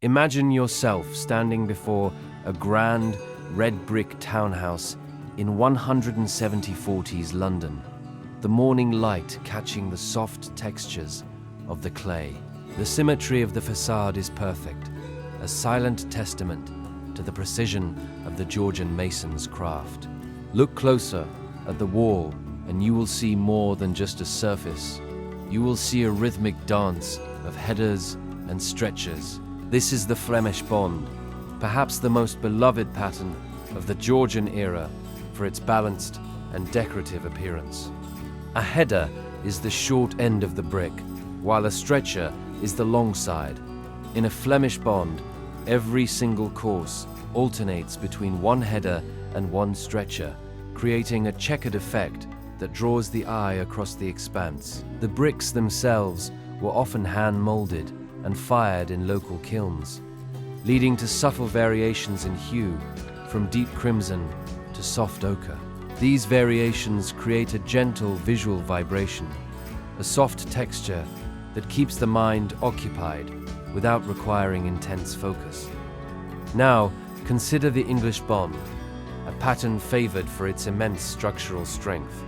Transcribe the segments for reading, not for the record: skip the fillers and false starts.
Imagine yourself standing before a grand red brick townhouse in 170s London, the morning light catching the soft textures of the clay. The symmetry of the facade is perfect, a silent testament to the precision of the Georgian mason's craft. Look closer at the wall and you will see more than just a surface. You will see a rhythmic dance of headers and stretchers. This is the Flemish bond, perhaps the most beloved pattern of the Georgian era for its balanced and decorative appearance. A header is the short end of the brick, while a stretcher is the long side. In a Flemish bond, every single course alternates between one header and one stretcher, creating a checkered effect that draws the eye across the expanse. The bricks themselves were often hand-molded and fired in local kilns, leading to subtle variations in hue, from deep crimson to soft ochre. These variations create a gentle visual vibration, a soft texture that keeps the mind occupied without requiring intense focus. Now, consider the English bond, a pattern favored for its immense structural strength.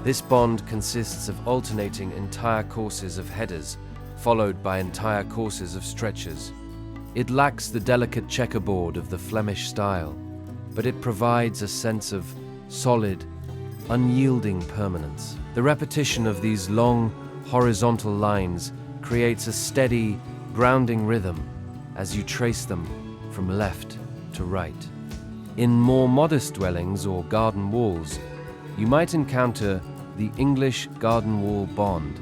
This bond consists of alternating entire courses of headers, followed by entire courses of stretchers. It lacks the delicate checkerboard of the Flemish style, but it provides a sense of solid, unyielding permanence. The repetition of these long, horizontal lines creates a steady, grounding rhythm as you trace them from left to right. In more modest dwellings or garden walls, you might encounter the English garden wall bond.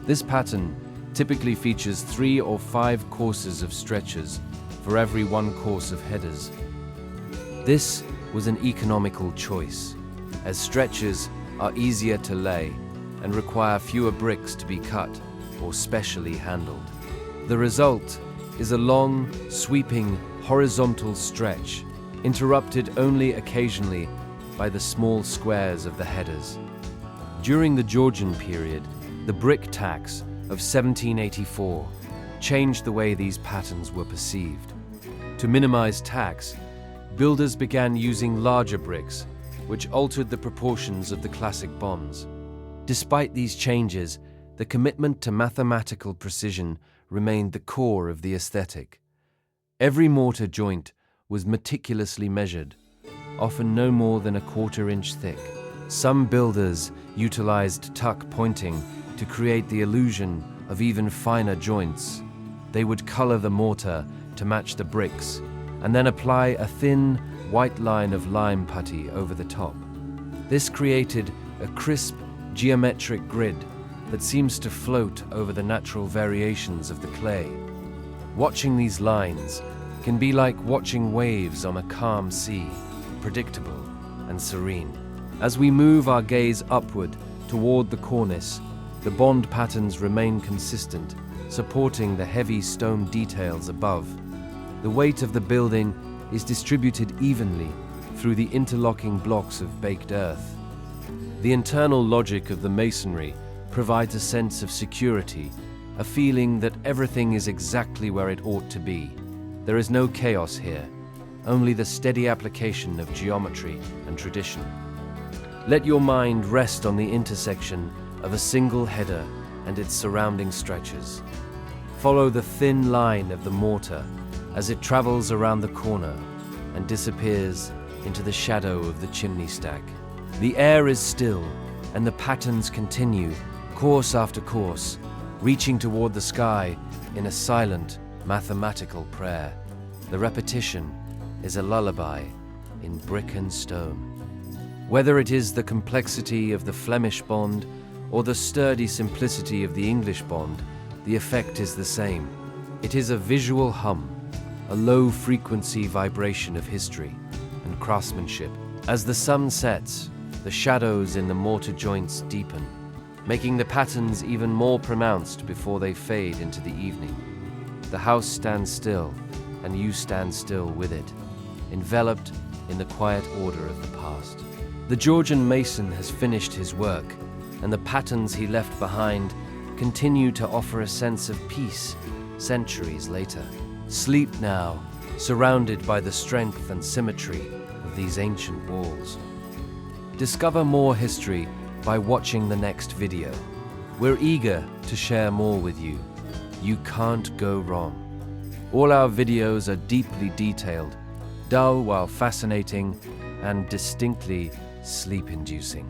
This pattern typically features 3 or 5 courses of stretchers for every 1 course of headers. This was an economical choice, as stretchers are easier to lay and require fewer bricks to be cut or specially handled. The result is a long, sweeping, horizontal stretch, interrupted only occasionally by the small squares of the headers. During the Georgian period, the brick tax of 1784 changed the way these patterns were perceived. To minimize tax, builders began using larger bricks, which altered the proportions of the classic bonds. Despite these changes, the commitment to mathematical precision remained the core of the aesthetic. Every mortar joint was meticulously measured, often no more than a 1/4 inch thick. Some builders utilized tuck pointing to create the illusion of even finer joints. They would color the mortar to match the bricks, and then apply a thin, white line of lime putty over the top. This created a crisp, geometric grid that seems to float over the natural variations of the clay. Watching these lines can be like watching waves on a calm sea, predictable and serene. As we move our gaze upward toward the cornice, the bond patterns remain consistent, supporting the heavy stone details above. The weight of the building is distributed evenly through the interlocking blocks of baked earth. The internal logic of the masonry provides a sense of security, a feeling that everything is exactly where it ought to be. There is no chaos here, only the steady application of geometry and tradition. Let your mind rest on the intersection of a single header and its surrounding stretchers. Follow the thin line of the mortar as it travels around the corner and disappears into the shadow of the chimney stack. The air is still, and the patterns continue, course after course, reaching toward the sky in a silent, mathematical prayer. The repetition is a lullaby in brick and stone. Whether it is the complexity of the Flemish bond or the sturdy simplicity of the English bond, the effect is the same. It is a visual hum, a low-frequency vibration of history and craftsmanship. As the sun sets, the shadows in the mortar joints deepen, making the patterns even more pronounced before they fade into the evening. The house stands still, and you stand still with it, enveloped in the quiet order of the past. The Georgian mason has finished his work, and the patterns he left behind continue to offer a sense of peace centuries later. Sleep now, surrounded by the strength and symmetry of these ancient walls. Discover more history by watching the next video. We're eager to share more with you. You can't go wrong. All our videos are deeply detailed, dull while fascinating, and distinctly sleep-inducing.